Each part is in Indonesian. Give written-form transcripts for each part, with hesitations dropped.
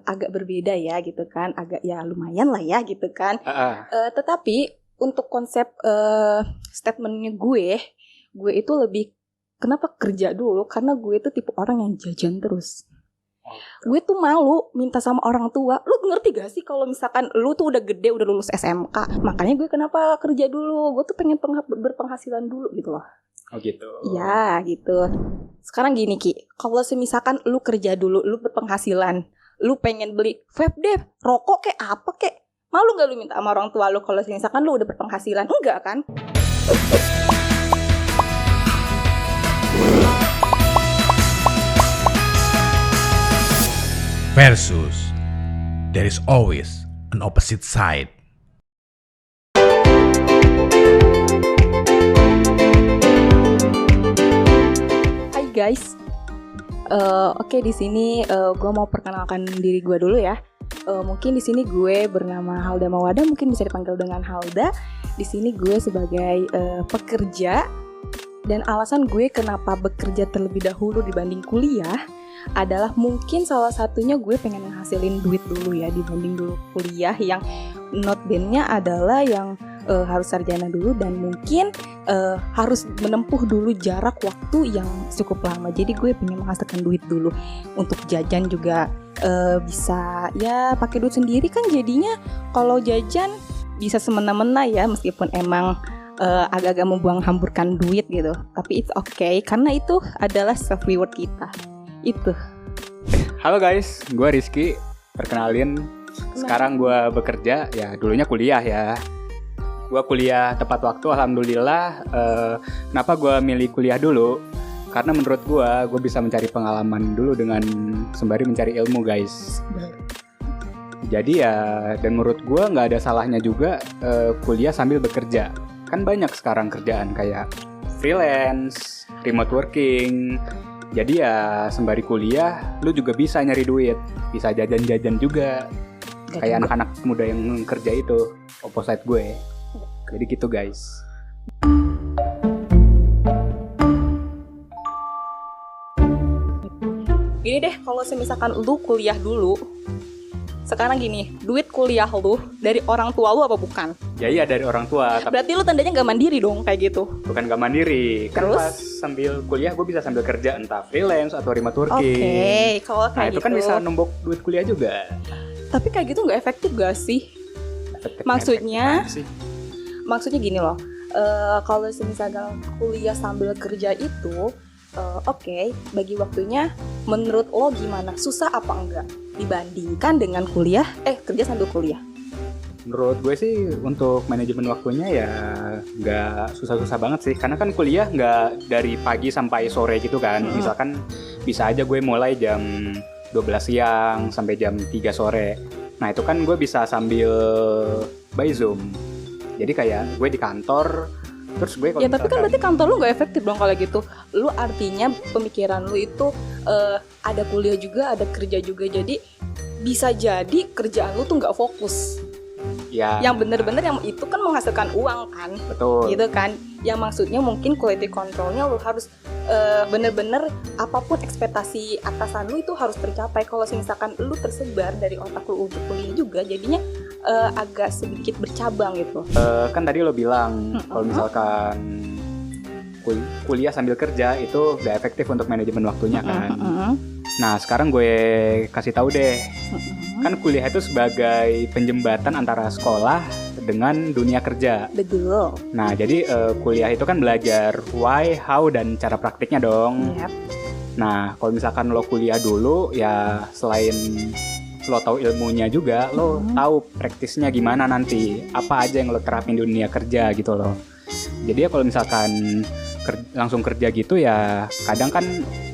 agak berbeda ya gitu kan, agak ya lumayan lah ya gitu kan. Tetapi untuk konsep statementnya gue itu lebih kenapa kerja dulu, karena gue itu tipe orang yang jajan terus. Gue tuh malu minta sama orang tua. Lu ngerti gak sih kalau misalkan lu tuh udah gede, udah lulus SMK. Makanya gue kenapa kerja dulu. Gue tuh pengen berpenghasilan dulu gitu loh. Oh gitu. Ya gitu. Sekarang gini Ki, kalau misalkan lu kerja dulu, lu berpenghasilan, lu pengen beli vape deh, rokok kek apa kek, malu gak lu minta sama orang tua lu kalau misalkan lu udah berpenghasilan? Enggak kan? Versus, there is always an opposite side. Hai guys, oke di sini gue mau perkenalkan diri gue dulu ya. Mungkin di sini gue bernama Halda Mawada, mungkin bisa dipanggil dengan Halda. Di sini gue sebagai pekerja, dan alasan gue kenapa bekerja terlebih dahulu dibanding kuliah adalah mungkin salah satunya gue pengen menghasilin duit dulu ya dibanding dulu kuliah yang notabene adalah yang harus sarjana dulu dan mungkin harus menempuh dulu jarak waktu yang cukup lama. Jadi gue pengen menghasilkan duit dulu untuk jajan juga bisa ya pakai duit sendiri kan, jadinya kalau jajan bisa semena-mena ya, meskipun emang agak-agak membuang hamburkan duit gitu, tapi it's okay karena itu adalah self reward kita. Itu. Halo guys, gue Rizky. Perkenalin, sekarang gue bekerja, ya dulunya kuliah ya. Gue kuliah tepat waktu, alhamdulillah. Kenapa gue milih kuliah dulu? Karena menurut gue bisa mencari pengalaman dulu dengan sembari mencari ilmu guys. Jadi ya, dan menurut gue gak ada salahnya juga kuliah sambil bekerja. Kan banyak sekarang kerjaan kayak freelance, remote working. Jadi ya sembari kuliah lu juga bisa nyari duit, bisa jajan-jajan juga. Kayak anak-anak muda yang kerja itu, opposite gue. Jadi gitu guys. Gini deh, kalau misalkan lu kuliah dulu, sekarang gini, duit kuliah lu dari orang tua lu apa bukan? Ya iya dari orang tua. Berarti lu tandanya gak mandiri dong kayak gitu. Bukan gak mandiri. Terus? Kan pas sambil kuliah gue bisa sambil kerja entah freelance atau remote working. Oke, kalau kayak itu gitu. kan bisa numpuk duit kuliah juga. Tapi kayak gitu gak efektif gak sih? Maksudnya gini loh, kalau misalkan kuliah sambil kerja itu oke, bagi waktunya menurut lo gimana? Susah apa enggak dibandingkan dengan kerja sambil kuliah? Menurut gue sih untuk manajemen waktunya ya nggak susah-susah banget sih. Karena kan kuliah nggak dari pagi sampai sore gitu kan. Misalkan bisa aja gue mulai jam 12 siang sampai jam 3 sore. Nah itu kan gue bisa sambil by Zoom. Jadi kayak gue di kantor, terus gue ya tapi kan berarti kantor lu gak efektif dong kalau gitu. Lu artinya pemikiran lu itu ada kuliah juga, ada kerja juga. Jadi bisa jadi kerjaan lu tuh gak fokus ya. Yang bener-bener yang itu kan menghasilkan uang kan. Betul. Gitu kan. Yang maksudnya mungkin quality controlnya lu harus bener-bener apapun ekspektasi atasan lu itu harus tercapai. Kalau misalkan lu tersebar dari otak lu untuk kuliah juga, jadinya agak sedikit bercabang gitu. Kan tadi lo bilang kalau misalkan kuliah sambil kerja itu gak efektif untuk manajemen waktunya kan. Nah sekarang gue kasih tahu deh. Kan kuliah itu sebagai penjembatan antara sekolah dengan dunia kerja. Betul. Nah jadi kuliah itu kan belajar why, how, dan cara praktiknya dong. Yep. Nah kalau misalkan lo kuliah dulu ya selain lo tahu ilmunya juga, lo tahu praktisnya gimana nanti, apa aja yang lo terapin di dunia kerja gitu loh. Jadi ya kalau misalkan langsung kerja gitu ya kadang kan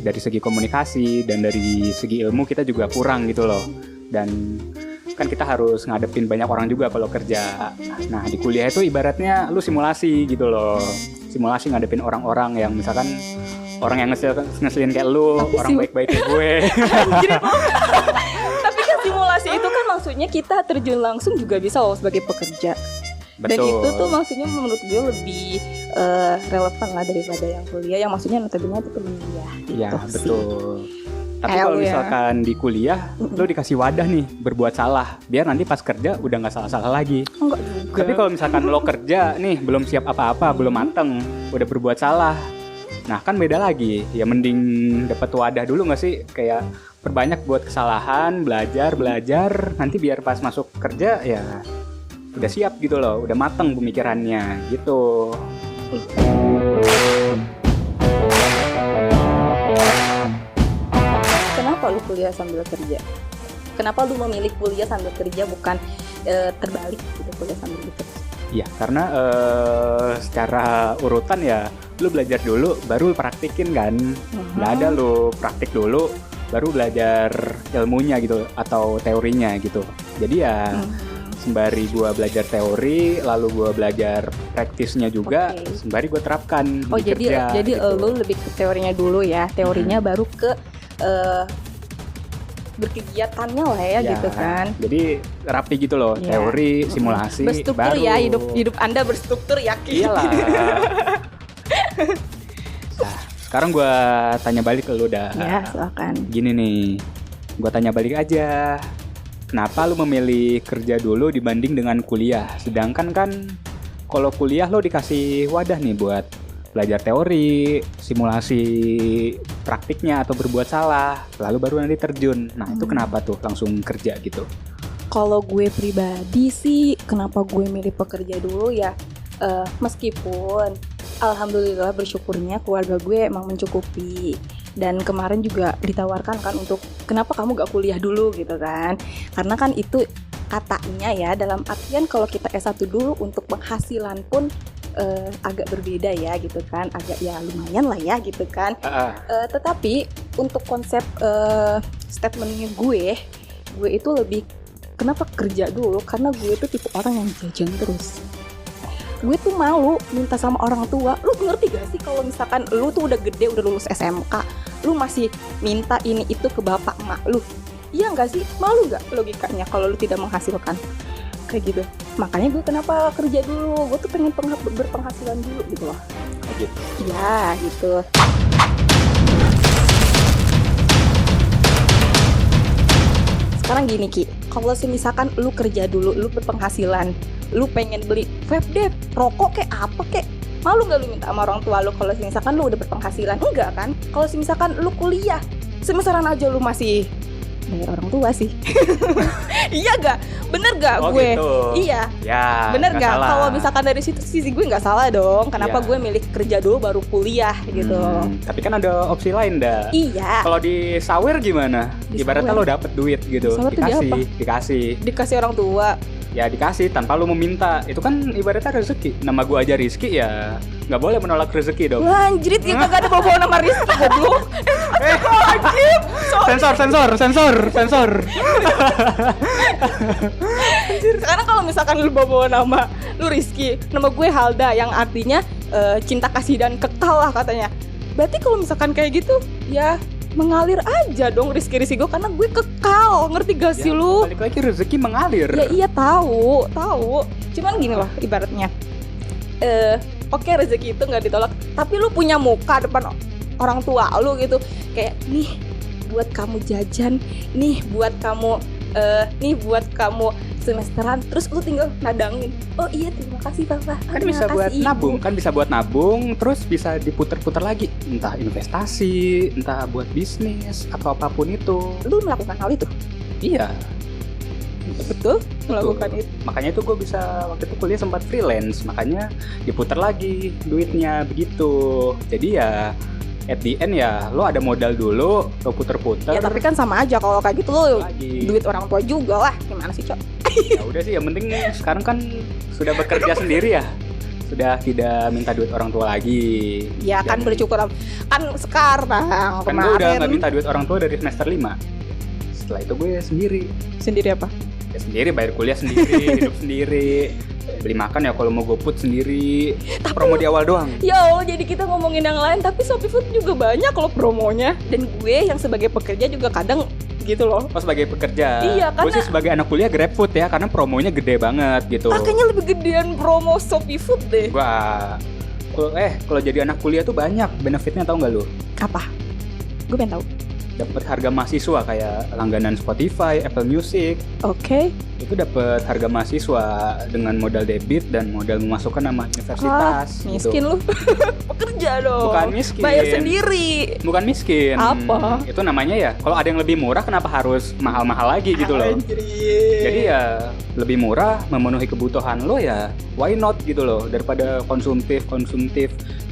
dari segi komunikasi dan dari segi ilmu kita juga kurang gitu loh. Dan kan kita harus ngadepin banyak orang juga kalau kerja. Nah di kuliah itu ibaratnya lu simulasi gitu loh. Simulasi ngadepin orang-orang yang misalkan orang yang ngeselin kayak lu, orang baik-baik kayak gue. Simulasi itu kan maksudnya kita terjun langsung juga bisa loh sebagai pekerja. Betul. Dan itu tuh maksudnya menurut gue lebih relevan lah daripada yang kuliah, yang maksudnya notabene itu kuliah gitu. Iya betul. Tapi Kayak kalau lu ya. misalkan di kuliah, lo dikasih wadah nih berbuat salah, biar nanti pas kerja udah nggak salah-salah lagi. Enggak juga. Tapi kalau misalkan lo kerja nih belum siap apa-apa, belum mateng, udah berbuat salah, nah kan beda lagi. Ya mending dapat wadah dulu nggak sih? Kayak perbanyak buat kesalahan, belajar, nanti biar pas masuk kerja ya udah siap gitu loh, udah mateng pemikirannya gitu. Kenapa lu kuliah sambil kerja? Kenapa lu memilih kuliah sambil kerja bukan terbalik gitu, kuliah sambil bekerja? Iya, karena secara urutan ya lu belajar dulu baru lu praktikin kan. Nggak ada lu praktik dulu baru belajar ilmunya gitu atau teorinya gitu. Jadi ya sembari gua belajar teori lalu gua belajar praktisnya juga, Oke. sembari gua terapkan Oh di kerja jadi gitu. lu lebih ke teorinya dulu ya, teorinya baru ke berkegiatannya lah ya gitu kan. Jadi rapi gitu loh, Ya. teori, simulasi, Berstruktur baru. ya, hidup Anda berstruktur yakin. Iyalah. Nah, sekarang gua tanya balik ke lu dah. Ya, silakan. Gini nih, gua tanya balik aja. Kenapa lu memilih kerja dulu dibanding dengan kuliah? Sedangkan kan kalau kuliah lo dikasih wadah nih buat belajar teori, simulasi praktiknya atau berbuat salah, lalu baru nanti terjun. Nah, itu kenapa tuh langsung kerja gitu? Kalau gue pribadi sih, kenapa gue milih pekerja dulu ya, meskipun alhamdulillah bersyukurnya keluarga gue emang mencukupi. Dan kemarin juga ditawarkan kan untuk kenapa kamu gak kuliah dulu gitu kan. Karena kan itu katanya ya, dalam artian kalau kita S1 dulu untuk penghasilan pun agak berbeda ya gitu kan. Agak ya lumayan lah ya gitu kan. Tetapi untuk konsep statementnya gue itu lebih kenapa kerja dulu, karena gue tuh tipe orang yang jajan terus. Gue tuh malu minta sama orang tua. Lu ngerti gak sih kalau misalkan lu tuh udah gede, udah lulus SMK, lu masih minta ini itu ke bapak emak lu? Iya gak sih? Malu gak logikanya kalau lu tidak menghasilkan? Kayak gitu. Makanya gue kenapa kerja dulu. Gue tuh pengen berpenghasilan dulu gitu loh. Gitu. Iya gitu. Sekarang gini Ki, kalau misalkan lu kerja dulu, lu berpenghasilan, lu pengen beli vape deh, rokok kayak apa kayak, malu nggak lu minta sama orang tua lu kalau misalkan lu udah berpenghasilan? Enggak kan? Kalau misalkan lu kuliah semesteran aja lu masih bayar orang tua sih. Iya gak? Bener gak Oh, gue? gitu. Iya. Ya, Bener nggak gak? salah. Kalau misalkan dari situ sisi gue nggak salah dong. Kenapa Iya. gue milih kerja dulu baru kuliah gitu? Tapi kan ada opsi lain dah. Iya. Kalau di sawer gimana? Di Ibaratnya sawer? lo dapet duit gitu, Di sawer tuh dikasih. Dikasih orang tua. Ya dikasih tanpa lo meminta. Itu kan ibaratnya rezeki. Nama gua aja Rizky ya, nggak boleh menolak rezeki dong. Wah anjrit, itu gak ada bawa nama Rizky goblok. Wajib. Sensor. Sekarang kalau misalkan lu bawa nama lu Rizky, nama gue Halda yang artinya cinta kasih dan kekal lah katanya. Berarti kalau misalkan kayak gitu ya mengalir aja dong Rizky gue, karena gue kekal, ngerti gak sih lu? Balik lagi rezeki mengalir. Ya iya tahu. Cuman gini loh ibaratnya. Oke, rezeki itu nggak ditolak, tapi lu punya muka depan orang tua lu gitu, kayak nih buat kamu jajan, nih buat kamu semesteran, terus lu tinggal nadangin. Oh iya terima kasih papa. Kan Terima bisa kasih, buat Ibu." nabung, terus bisa diputer-puter lagi, entah investasi, entah buat bisnis atau apapun itu. Lu melakukan hal itu? Iya. Betul, melakukan itu. Makanya itu gue bisa waktu itu kuliah sempat freelance, makanya diputar lagi duitnya begitu. Jadi ya at the end ya lo ada modal dulu, lo puter-puter. Ya tapi kan sama aja kalau kayak gitu lu lagi. duit orang tua juga lah. Gimana sih, Cok? Ya udah sih, yang penting sekarang kan sudah bekerja sendiri ya. Sudah tidak minta duit orang tua lagi. Ya kan Dan bersyukur kan sekarang kan gue udah kemarin. nggak minta duit orang tua dari semester 5. Setelah itu gue sendiri. Sendiri apa? Ya sendiri, bayar kuliah sendiri, hidup sendiri, beli makan ya kalau mau GoFood sendiri. Promo di awal doang. Ya Allah, jadi kita ngomongin yang lain, tapi Shopee Food juga banyak loh promonya. Dan gue yang sebagai pekerja juga kadang gitu loh. Oh, sebagai pekerja. Iya, Gue sih karena- sebagai anak kuliah GrabFood ya, karena promonya gede banget gitu. Makanya lebih gedean promo Shopee Food deh. Kalau jadi anak kuliah tuh banyak benefitnya, tau nggak lu? Apa? Gue pengen tahu. dapat harga mahasiswa kayak langganan Spotify, Apple Music. Oke. Itu dapat harga mahasiswa dengan modal debit dan modal memasukkan nama universitas. Miskin lu. Pekerja dong. Bukan miskin. Bayar sendiri. Bukan miskin. Apa? Itu namanya ya. Kalau ada yang lebih murah, kenapa harus mahal-mahal lagi gitu loh? Jadi ya lebih murah memenuhi kebutuhan lo ya. Why not gitu loh? Daripada konsumtif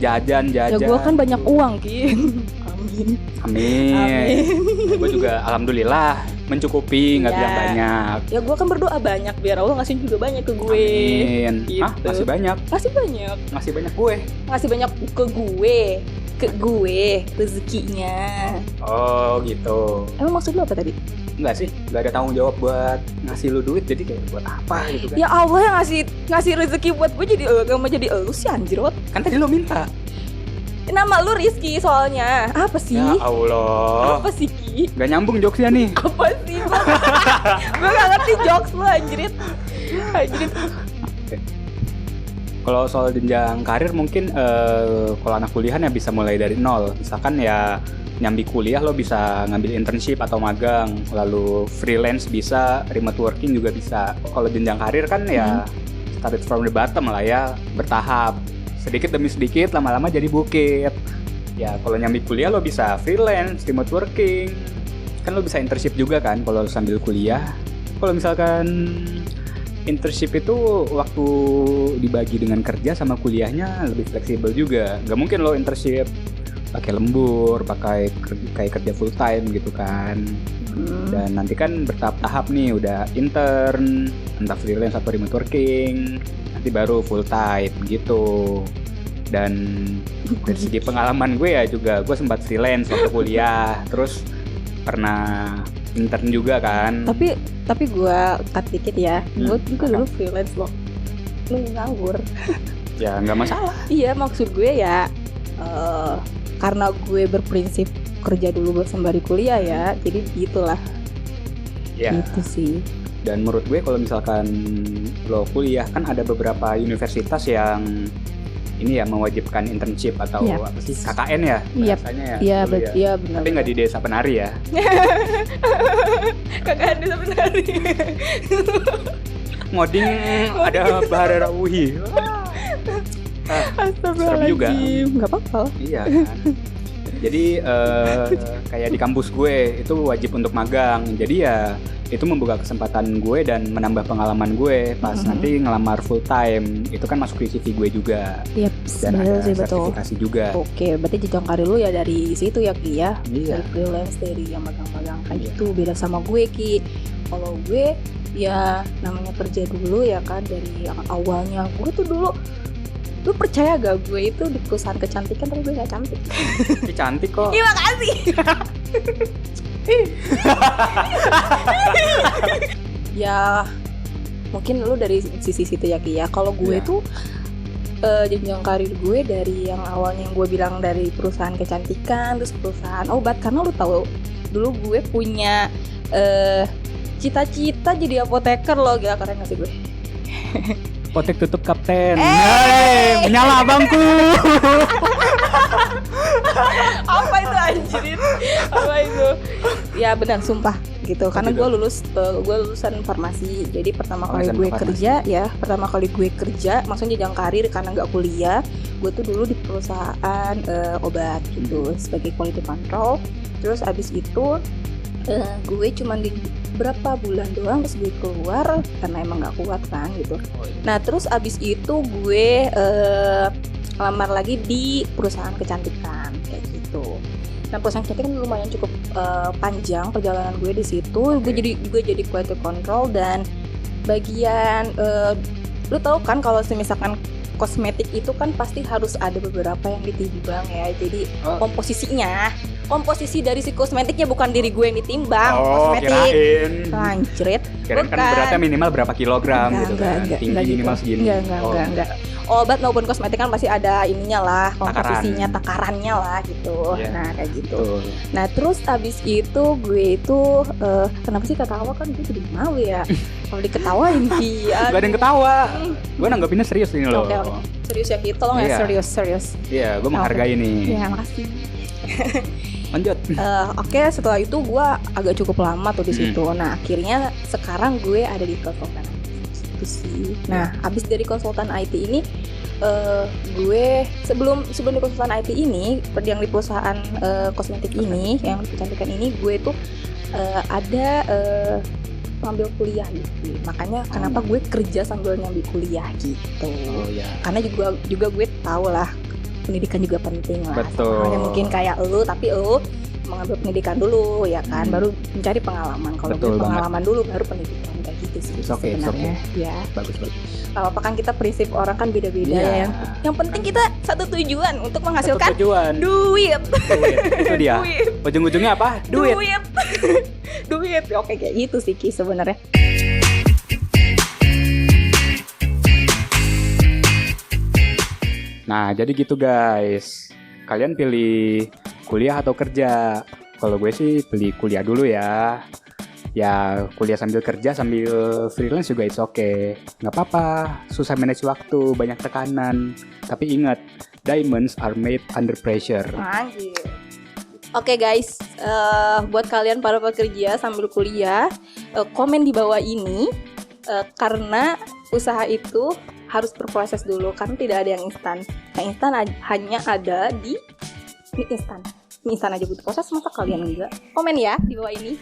jajan. Ya gue kan banyak uang Kin. Amin. Gue juga alhamdulillah mencukupi, nggak Ya. bilang banyak. Ya gue kan berdoa banyak biar Allah ngasih juga banyak ke gue. Amin. Gitu. Masih banyak Ngasih banyak. gue. Ngasih banyak ke gue rezekinya. Oh gitu. Emang maksud lu apa tadi? Enggak sih, nggak ada tanggung jawab buat ngasih lu duit, jadi kayak buat apa gitu kan? Ya Allah yang ngasih rezeki buat gue, jadi gak mau jadi elu sih anjir. Kan tadi lu minta. Nama lu Rizky soalnya. Apa sih? Ya Allah. Apa sih Ki? Gak nyambung jokesnya nih. Apa sih? Gue gak ngerti jokes lu anjrit. Kalau soal jenjang karir mungkin kalau anak kuliah ya bisa mulai dari nol. Misalkan ya nyambi kuliah lo bisa ngambil internship atau magang, lalu freelance bisa, remote working juga bisa. Kalau jenjang karir kan ya started from the bottom lah ya, bertahap. Sedikit demi sedikit, lama-lama jadi bukit. Ya kalau nyambi kuliah lo bisa freelance, remote working. Kan lo bisa internship juga kan kalau lo sambil kuliah. Kalau misalkan internship itu waktu dibagi dengan kerja sama kuliahnya lebih fleksibel juga. Gak mungkin lo internship pakai lembur, pakai kayak kerja full time gitu kan. Dan nanti kan bertahap-tahap nih, udah intern, entah freelance atau remote working, nanti baru full time gitu. Dan dari segi pengalaman gue ya juga, gue sempat freelance waktu kuliah, terus pernah intern juga kan. Tapi gue cut dikit ya. Gue juga dulu freelance loh. Lu nganggur. Ya nggak masalah. Iya, maksud gue ya karena gue berprinsip kerja dulu sembari kuliah ya, jadi gitulah. Ya. Gitu sih. Dan menurut gue kalau misalkan lo kuliah kan ada beberapa universitas yang ini ya mewajibkan internship atau Yap. apa sih, KKN ya Yap. bahasanya ya. Iya, dulu ya. iya benar. Tapi nggak di desa penari ya. Kagak ada sebenarnya. Ngoding ada Bahara Rawuhi. Serem juga. Nggak apa-apa. Iya kan. Jadi kayak di kampus gue itu wajib untuk magang. Jadi ya itu membuka kesempatan gue dan menambah pengalaman gue pas nanti ngelamar full time. Itu kan masuk di CV gue juga. Iya, Dan ada sih betul. sertifikasi juga. Oke, berarti jenjang karir lu ya dari situ ya Ki ya. Iya. Dari freelance, dari yang magang-magang kayak Iya. gitu. Beda sama gue Ki. Kalau gue ya namanya kerja dulu ya kan, dari yang awalnya gue tuh dulu, lu percaya gak gue itu di perusahaan kecantikan tapi gue gak cantik. Tapi cantik kok. Iya makasih. Ya mungkin lu dari sisi situ ya Ki ya. Kalau gue Iya. tuh jenjang karir gue dari yang awalnya yang gue bilang dari perusahaan kecantikan terus perusahaan obat, karena lu tahu dulu gue punya cita-cita jadi apoteker loh, gila keren gak sih gue? Potek tutup kapten. Hey, menyala abangku. Apa itu anjirin? Apa itu? Ya benar, sumpah gitu. Karena gue lulusan farmasi. Jadi pertama kali gue kerja ya, maksudnya jenjang karir karena nggak kuliah. Gue tuh dulu di perusahaan obat gitu sebagai quality control. Terus abis itu gue cuman di berapa bulan doang terus gue keluar karena emang nggak kuat kan gitu. Nah terus abis itu gue lamar lagi di perusahaan kecantikan kayak gitu. Nah perusahaan kecantikan lumayan cukup panjang perjalanan gue di situ. Gue jadi quality control dan bagian lu tahu kan kalau misalkan kosmetik itu kan pasti harus ada beberapa yang ditimbang ya. Jadi komposisi dari si kosmetiknya bukan diri gue yang ditimbang. Kosmetik lanjut. Kirain kan beratnya minimal berapa kilogram gitu kan. Tinggi minimal segini. Enggak. Obat maupun kosmetik kan pasti ada ininya lah, komposisinya, takarannya lah gitu. Yeah. Nah kayak gitu. Nah terus abis itu gue itu kenapa sih ketawa, kan gue jadi malu ya kalau diketawain dia. Gak ada yang ketawa. Gue nanggapinnya serius ini loh. Oke. Serius ya Ki, tolong ya serius. Iya, gue menghargai nih. Ya makasih. Lanjut. Oke, setelah itu gue agak cukup lama tuh di situ. Nah, akhirnya sekarang gue ada di konsultan itu sih. Nah, abis dari konsultan IT ini, gue sebelum di konsultan IT ini, yang di perusahaan kosmetik ini, yang kecantikan ini, gue tuh ada ngambil kuliah gitu. Makanya kenapa gue kerja sambil nyambil kuliah gitu. Oh ya. Karena juga gue tahu lah, pendidikan juga penting lah. Betul. Hanya mungkin kayak lu, tapi lu mengambil pendidikan dulu ya kan, baru mencari pengalaman. Kalau gue pengalaman dulu baru pendidikan, kayak gitu sih sebenarnya. Ya. Bagus. Kalau apa kan kita prinsip orang kan beda-beda ya. Yang penting kita satu tujuan untuk menghasilkan duit. Itu dia. Duit. Ujung-ujungnya apa? Duit. Duit. Oke, kayak gitu sih Ki sebenarnya. Nah, jadi gitu guys. Kalian pilih kuliah atau kerja? Kalau gue sih pilih kuliah dulu ya. Ya, kuliah sambil kerja, sambil freelance juga it's okay. Nggak apa-apa, susah manage waktu, banyak tekanan. Tapi ingat, diamonds are made under pressure. Anjir. Oke guys, buat kalian para pekerja sambil kuliah, komen di bawah ini, karena usaha itu harus berproses dulu, karena tidak ada yang instan. Yang instan hanya ada di mie instan. Mie instan aja butuh proses, masa kalian enggak? Komen ya di bawah ini.